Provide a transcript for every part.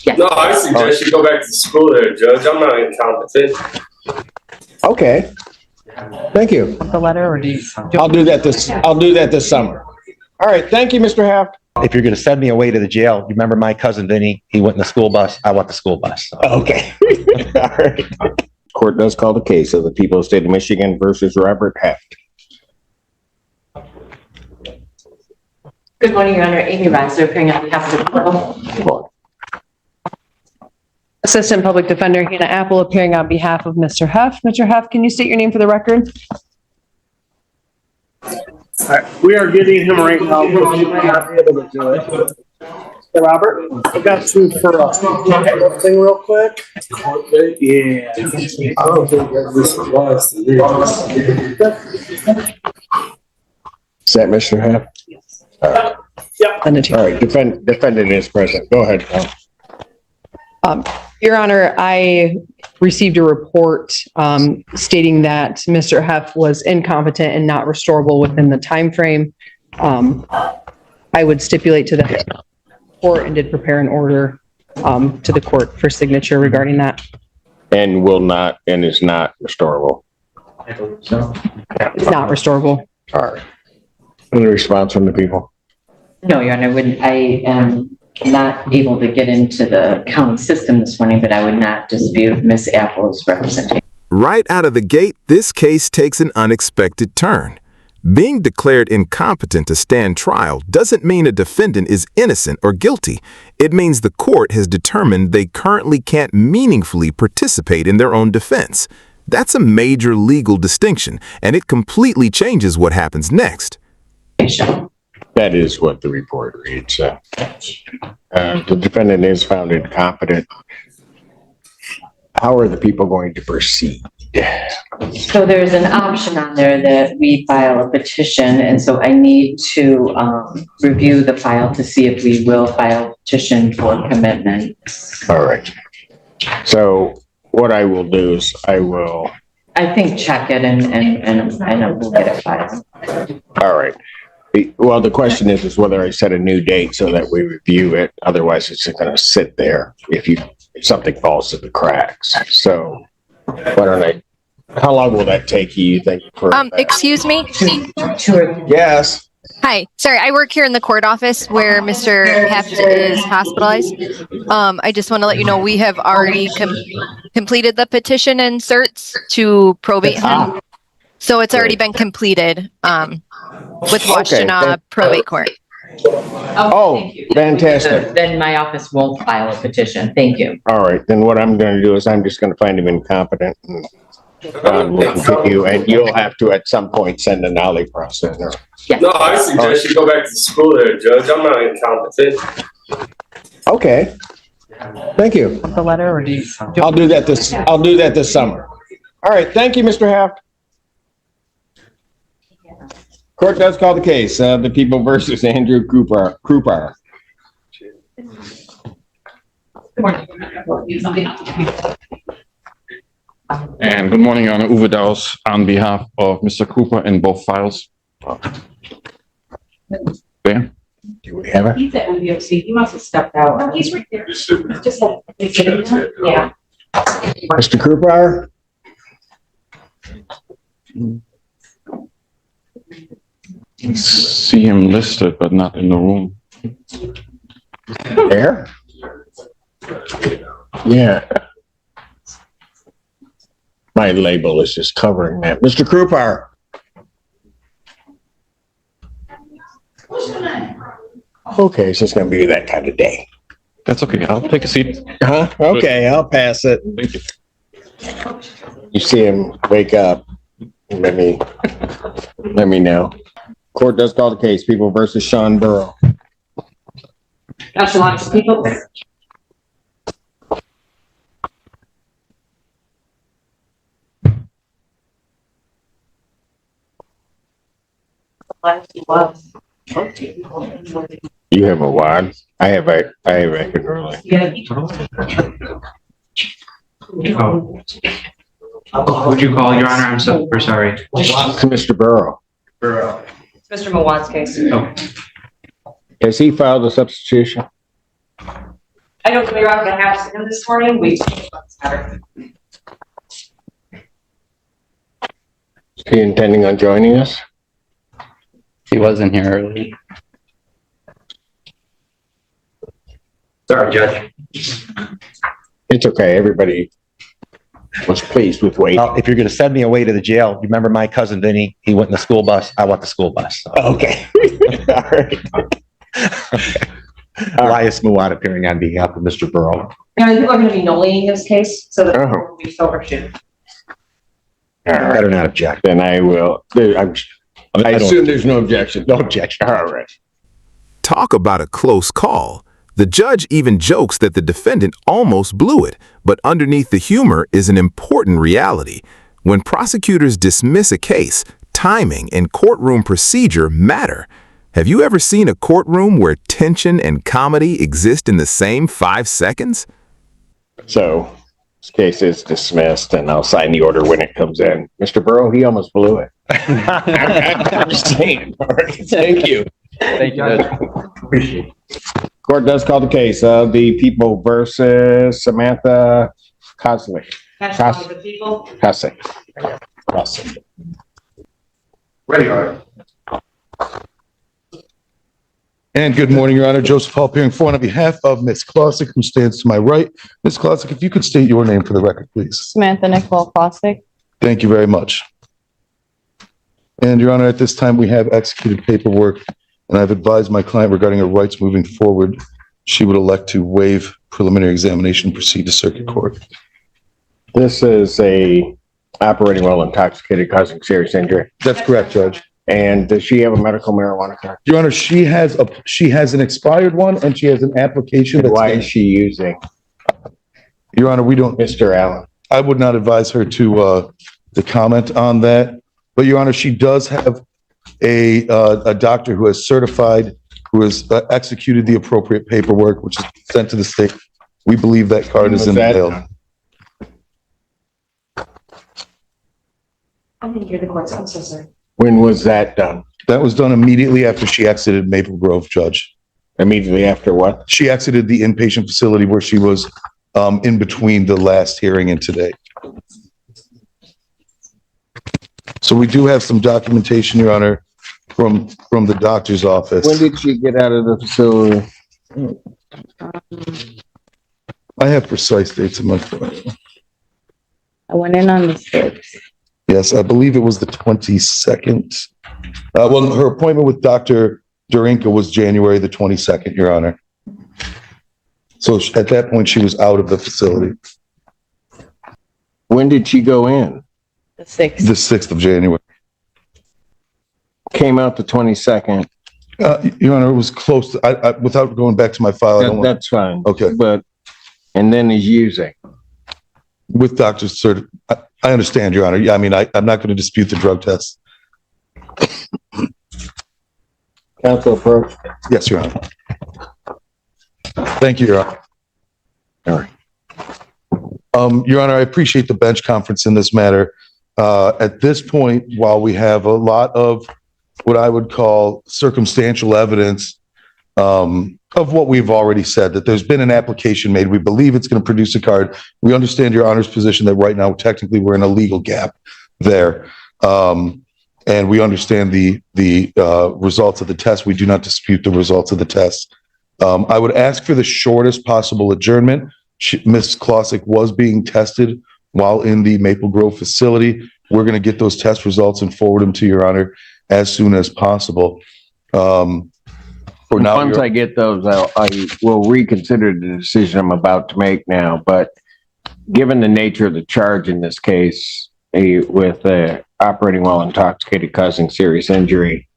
Yes. No, I suggest you go back to school there, Judge. I'm not incompetent. Okay. Thank you. The letter, or do you? I'll do that this summer. All right. Thank you, Mr. Haft. If you're going to send me away to the jail, you remember my cousin Vinny? He went in the school bus. I want the school bus. Okay. All right. Court does call the case of the people of the state of Michigan versus Robert Haft. Good morning, Your Honor. Amy Reisler, appearing on behalf of the people. Assistant Public Defender Hannah Apple, appearing on behalf of Mr. Huff. Mr. Huff, can you state your name for the record? We are getting him right now. We're not able to do it. Hey, Robert, I got two for us. Thing real quick. Yeah. I don't think this applies to me. Is that Mr. Haft? Yep. All right. Defendant is present. Go ahead. Your Honor, I received a report stating that Mr. Huff was incompetent and not restorable within the time frame. I would stipulate to the court and did prepare an order to the court for signature regarding that. And is not restorable. It's not restorable. All right. Any response from the people? No, Your Honor, I am not able to get into the county system this morning, but I would not dispute Ms. Apple's representation. Right out of the gate, this case takes an unexpected turn. Being declared incompetent to stand trial doesn't mean a defendant is innocent or guilty. It means the court has determined they currently can't meaningfully participate in their own defense. That's a major legal distinction, and it completely changes what happens next. That is what the report reads. The defendant is found incompetent. How are the people going to proceed? So there's an option on there that we file a petition, and so I need to review the file to see if we will file a petition for commitment. All right. So what I will do is I think check it and we'll get it filed. all right. Well, the question is whether I set a new date so that we review it. Otherwise, it's just going to sit there if something falls through the cracks. So why don't how long will that take you think? Excuse me? Yes. Hi. Sorry, I work here in the court office where Mr. Heft is hospitalized. I just want to let you know we have already completed the petition and certs to probate him. So it's already been completed with Washtenaw Probate Court. Oh, fantastic. Then my office won't file a petition. Thank you. All right. Then what I'm going to do is I'm just going to find him incompetent and we'll continue. And you'll have to at some point send a nollie processor. Yes. No, I suggest you go back to school there, Judge. I'm not incompetent. Okay. Thank you. The letter, or do you? I'll do that this summer. All right. Thank you, Mr. Haft. Court does call the case. The people versus Andrew Cooper. And good morning, Your Honor. Uwe Daus on behalf of Mr. Cooper in both files. There. Do we have it? He's at OVOC. He must have stepped out. Oh, he's right there. Just yeah. Mr. Cooper? See him listed, but not in the room. There? Yeah. My label is just covering that. Mr. Cooper? Okay, it's just going to be that kind of day. That's okay. I'll take a seat. Huh? Okay, I'll pass it. Thank you. You see him wake up, let me know. Court does call the case. People versus Sean Burrow. That's a lot of people. You have a wad? I have a early. Would you call, Your Honor? I'm so sorry. Mr. Burrow. It's Mr. Mawan's case. Has he filed a substitution? I know we were out to have him this morning. We. Is he intending on joining us? He wasn't here early. Sorry, Judge. It's okay. Everybody was pleased with waiting. Well, if you're going to send me away to the jail, you remember my cousin Vinny? He went in the school bus. I want the school bus. So. Okay. All right. Elias Muad appearing on behalf of Mr. Burrow. Now, people are going to be nolling this case, so that Oh. will be so overshoot. All right. Better not object. Then I will. I assume there's no objection. No objection. All right. Talk about a close call. The judge even jokes that the defendant almost blew it, but underneath the humor is an important reality. When prosecutors dismiss a case, timing and courtroom procedure matter. Have you ever seen a courtroom where tension and comedy exist in the same 5 seconds? So this case is dismissed, and I'll sign the order when it comes in. Mr. Burrow, he almost blew it. I'm just saying. All right. Thank you. Thank you, Judge. Appreciate it. Court does call the case of the people versus Samantha Cosley. That's the people. Cosley. Ready, all right. And good morning, Your Honor. Joseph Hall appearing for on behalf of Ms. Klossick, who stands to my right. Ms. Klossick, if you could state your name for the record, please. Samantha Nicole Klossick. Thank you very much. And Your Honor, at this time, we have executed paperwork, and I've advised my client regarding her rights moving forward. She would elect to waive preliminary examination and proceed to circuit court. This is a operating while intoxicated causing serious injury. That's correct, Judge. And does she have a medical marijuana card? Your Honor, she has an expired one, and she has an application. Why is she using? Your Honor, we don't. Mr. Allen. I would not advise her to comment on that. But Your Honor, she does have a doctor who has certified, who has executed the appropriate paperwork, which is sent to the state. We believe that card is in the mail. I didn't hear the court's answer, sir. When was that done? That was done immediately after she exited Maple Grove, Judge. Immediately after what? She exited the inpatient facility where she was in between the last hearing and today. So we do have some documentation, Your Honor, from the doctor's office. When did she get out of the facility? I have precise dates in my phone. I went in on the 6th. Yes, I believe it was the 22nd. Well, her appointment with Dr. Durinka was January the 22nd, Your Honor. So at that point, she was out of the facility. When did she go in? The 6th. The 6th of January. Came out the 22nd. Your Honor, it was close to, without going back to my file, I don't want, That's fine. okay. But, and then he's using. With Dr. Cert, I understand, Your Honor. Yeah, I mean, I'm not going to dispute the drug test. Counsel approach. Yes, Your Honor. Thank you, Your Honor. All right. Your Honor, I appreciate the bench conference in this matter. At this point, while we have a lot of what I would call circumstantial evidence of what we've already said, that there's been an application made, we believe it's going to produce a card. We understand Your Honor's position that right now, technically, we're in a legal gap there. And we understand the results of the test. We do not dispute the results of the test. I would ask for the shortest possible adjournment. Ms. Klossick was being tested while in the Maple Grove facility. We're going to get those test results and forward them to Your Honor as soon as possible. For now, once I get those, I will reconsider the decision I'm about to make now. But given the nature of the charge in this case, with operating while intoxicated causing serious injury,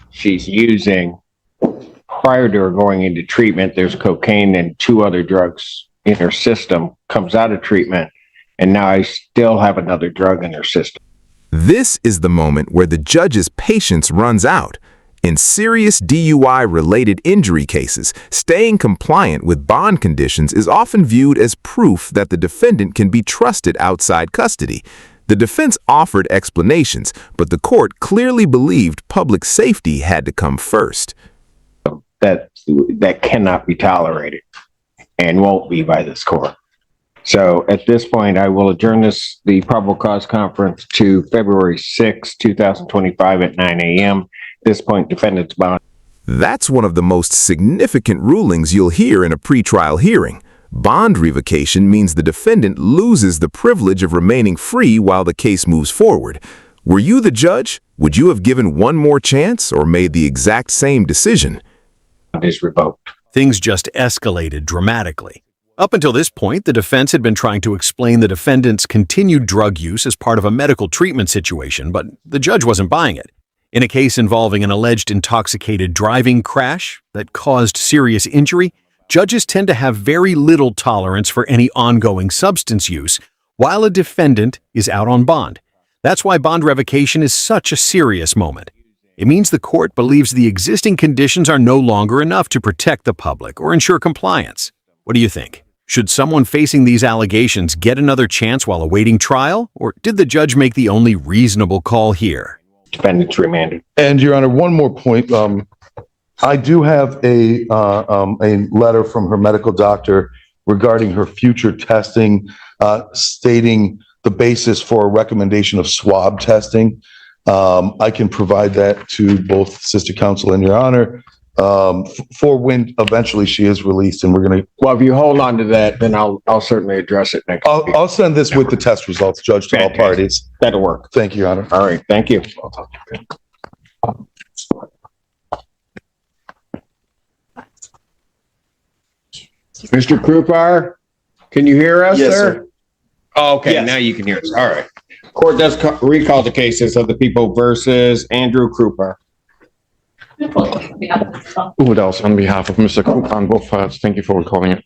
she's using. Prior to her going into treatment, there's cocaine and 2 other drugs in her system, comes out of treatment, and now I still have another drug in her system. This is the moment where the judge's patience runs out. In serious DUI-related injury cases, staying compliant with bond conditions is often viewed as proof that the defendant can be trusted outside custody. The defense offered explanations, but the court clearly believed public safety had to come first. That cannot be tolerated. and won't be by this court. So at this point, I will adjourn the probable cause conference to February 6, 2025 at 9 a.m. At this point, defendant's bond. That's one of the most significant rulings you'll hear in a pretrial hearing. Bond revocation means the defendant loses the privilege of remaining free while the case moves forward. Were you the judge? Would you have given one more chance or made the exact same decision? Is revoked. Things just escalated dramatically. Up until this point, the defense had been trying to explain the defendant's continued drug use as part of a medical treatment situation, but the judge wasn't buying it. In a case involving an alleged intoxicated driving crash that caused serious injury, judges tend to have very little tolerance for any ongoing substance use while a defendant is out on bond. That's why bond revocation is such a serious moment. It means the court believes the existing conditions are no longer enough to protect the public or ensure compliance. What do you think? Should someone facing these allegations get another chance while awaiting trial, or did the judge make the only reasonable call here? Defendant's remanded. And Your Honor, one more point. I do have a letter from her medical doctor regarding her future testing, stating the basis for a recommendation of swab testing. I can provide that to both Sister Counsel and Your Honor for when eventually she is released, and we're going to. Well, if you hold on to that, then I'll certainly address it next week. I'll send this with the test results, Judge, to all parties. That'll work. Thank you, Your Honor. All right, thank you. Mr. Krupar, can you hear us, Yes, sir? Oh, okay, Yes. now you can hear us. All right. Court does recall the cases of the people versus Andrew Krupar. Uwe Daus on behalf of Mr. Cooper on both files. Thank you for recalling it.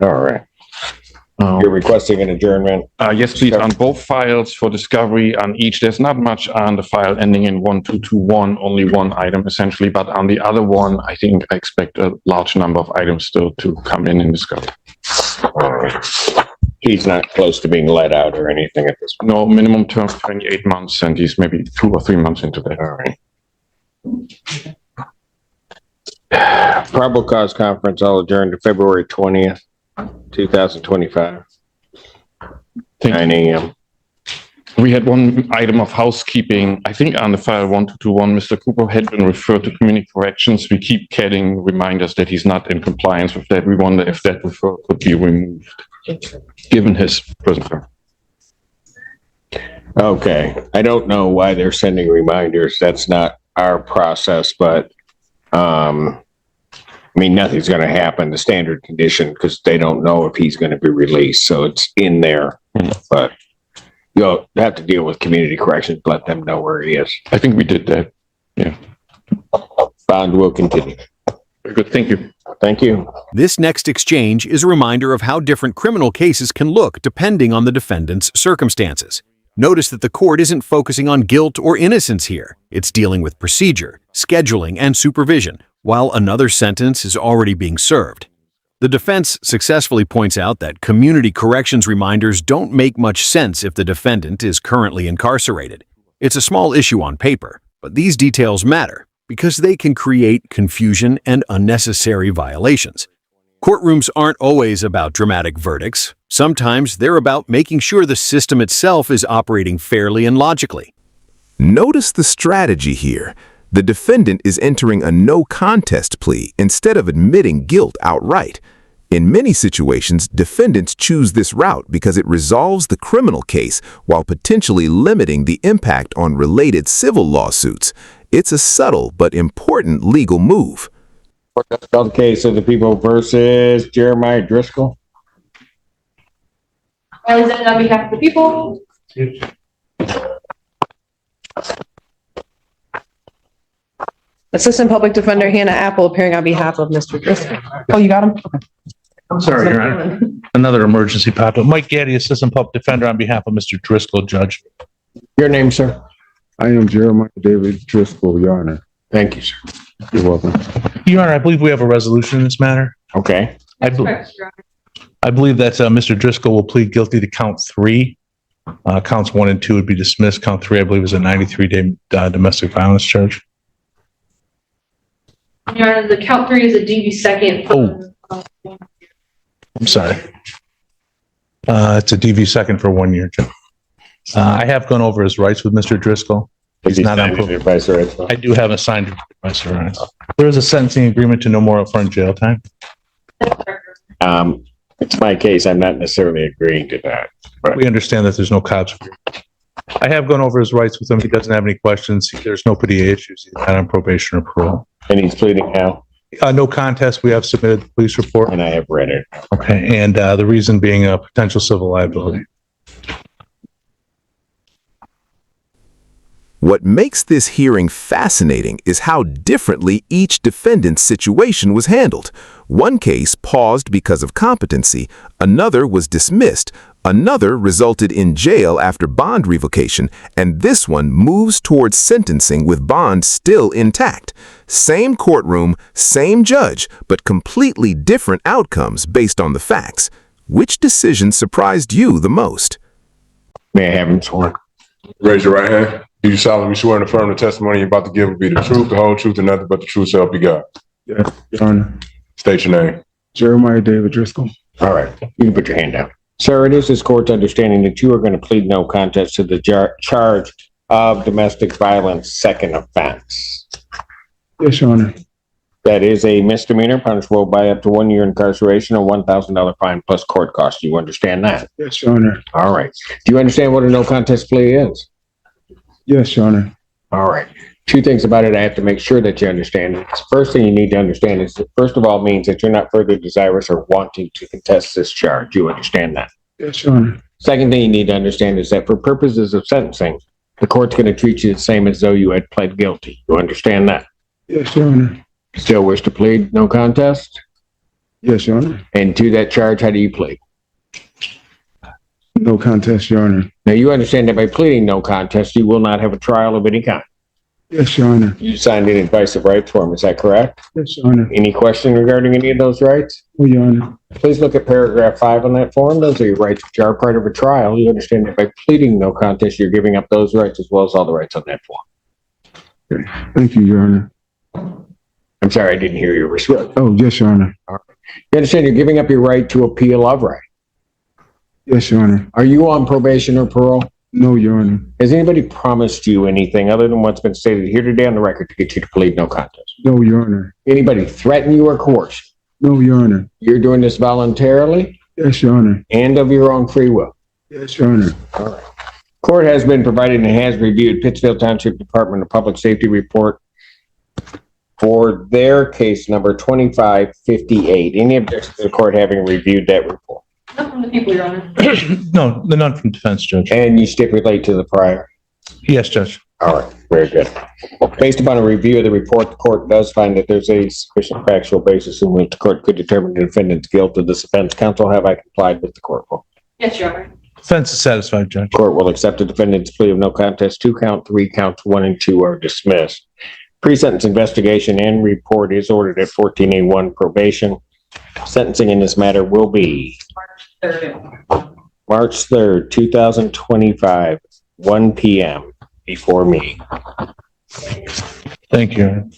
All right. You're requesting an adjournment? Yes, please, on both files for discovery on each. There's not much on the file ending in 1221, only one item essentially, but on the other one, I think I expect a large number of items still to come in discovery. All right. He's not close to being let out or anything at this point. No, minimum term of 28 months, and he's maybe 2 or 3 months into that. All right. Probable cause conference, I'll adjourn to February 20th, 2025. 9 a.m. We had one item of housekeeping. I think on the file 1221, Mr. Cooper had been referred to community corrections. We keep getting reminders that he's not in compliance with that. We wonder if that referral could be removed, given his prison term. Okay. I don't know why they're sending reminders. That's not our process, but I mean, nothing's going to happen, the standard condition, because they don't know if he's going to be released. So it's in there, but you'll have to deal with community corrections, let them know where he is. I think we did that. Yeah. Bond will continue. Very good. Thank you. Thank you. This next exchange is a reminder of how different criminal cases can look depending on the defendant's circumstances. Notice that the court isn't focusing on guilt or innocence here. It's dealing with procedure, scheduling, and supervision, while another sentence is already being served. The defense successfully points out that community corrections reminders don't make much sense if the defendant is currently incarcerated. It's a small issue on paper, but these details matter because they can create confusion and unnecessary violations. Courtrooms aren't always about dramatic verdicts. Sometimes they're about making sure the system itself is operating fairly and logically. Notice the strategy here. The defendant is entering a no contest plea instead of admitting guilt outright. In many situations, defendants choose this route because it resolves the criminal case while potentially limiting the impact on related civil lawsuits. It's a subtle but important legal move. That's called the case of the people versus Jeremiah Driscoll. Is that on behalf of the people? Assistant Public Defender Hannah Apple appearing on behalf of Mr. Driscoll. Oh, you got him? Okay. I'm sorry, Your Honor. Another emergency popped up. Mike Gaddy, Assistant Public Defender on behalf of Mr. Driscoll, Judge. Your name, sir? I am Jeremiah David Driscoll, Your Honor. Thank you, sir. You're welcome. Your Honor, I believe we have a resolution in this matter. Okay. I believe that Mr. Driscoll will plead guilty to count 3. Counts 1 and 2 would be dismissed. Count 3, I believe, is a 93-day domestic violence charge. Your Honor, the count 3 is a DV second. I'm sorry. It's a DV second for 1 year, Joe. I have gone over his rights with Mr. Driscoll. He's not on probation. I do have a signed advice rights. There is a sentencing agreement to no more upfront jail time. It's my case. I'm not necessarily agreeing to that. But We understand that there's no cops agreement. I have gone over his rights with him. He doesn't have any questions. There's no PDA issues. He's not on probation or parole. and he's pleading now, No contest. We have submitted the police report. and I have read it. Okay, and the reason being a potential civil liability. What makes this hearing fascinating is how differently each defendant's situation was handled. One case paused because of competency, another was dismissed, another resulted in jail after bond revocation, and this one moves towards sentencing with bond still intact. Same courtroom, same judge, but completely different outcomes based on the facts. Which decision surprised you the most? May I have him sworn? Raise your right hand. Do you solemnly swear and affirm the testimony you're about to give will be the truth, the whole truth, and nothing but the truth, so help you God? Yes, Your Honor. State your name. Jeremiah David Driscoll. All right, you can put your hand down. Sir, it is this court's understanding that you are going to plead no contest to the charge of domestic violence second offense. Yes, Your Honor. That is a misdemeanor punishable by up to 1 year incarceration or $1,000 fine plus court costs. Do you understand that? Yes, Your Honor. All right. Do you understand what a no contest plea is? Yes, Your Honor. All right. Two things about it I have to make sure that you understand. First thing you need to understand is that first of all means that you're not further desirous or wanting to contest this charge. You understand that? Yes, Your Honor. Second thing you need to understand is that for purposes of sentencing, the court's going to treat you the same as though you had pled guilty. You understand that? Yes, Your Honor. Still wish to plead no contest? Yes, Your Honor. And to that charge, how do you plead? No contest, Your Honor. Now, you understand that by pleading no contest, you will not have a trial of any kind. Yes, Your Honor. You signed an advice of rights form, is that correct? Yes, Your Honor. Any question regarding any of those rights? Oh, Your Honor. Please look at paragraph 5 on that form. Those are your rights which are part of a trial. You understand that by pleading no contest, you're giving up those rights as well as all the rights on that form. Okay. Thank you, Your Honor. I'm sorry, I didn't hear your response. Oh, yes, Your Honor. You understand you're giving up your right to appeal of right. Yes, Your Honor. Are you on probation or parole? No, Your Honor. Has anybody promised you anything other than what's been stated here today on the record to get you to plead no contest? No, Your Honor. Anybody threaten you or coerce you? No, Your Honor. You're doing this voluntarily Yes, Your Honor. and of your own free will. Yes, Your Honor. All right. Court has been provided and has reviewed Pittsfield Township Department of Public Safety report for their case number 2558. Any objections to the court having reviewed that report? Not from the people, Your Honor. No, they're not from defense, Judge. And you stipulate to the prior? Yes, Judge. All right, very good. Based upon a review of the report, the court does find that there's a sufficient factual basis in which the court could determine the defendant's guilt of this offense. Counsel, have I complied with the court rule? Yes, Your Honor. Defense is satisfied, Judge. Court will accept the defendant's plea of no contest. 2 count 3 counts 1 and 2 are dismissed. Pre-sentence investigation and report is ordered at 14A1 probation. Sentencing in this matter will be March 3rd, 2025, 1 p.m. before me. Thank you.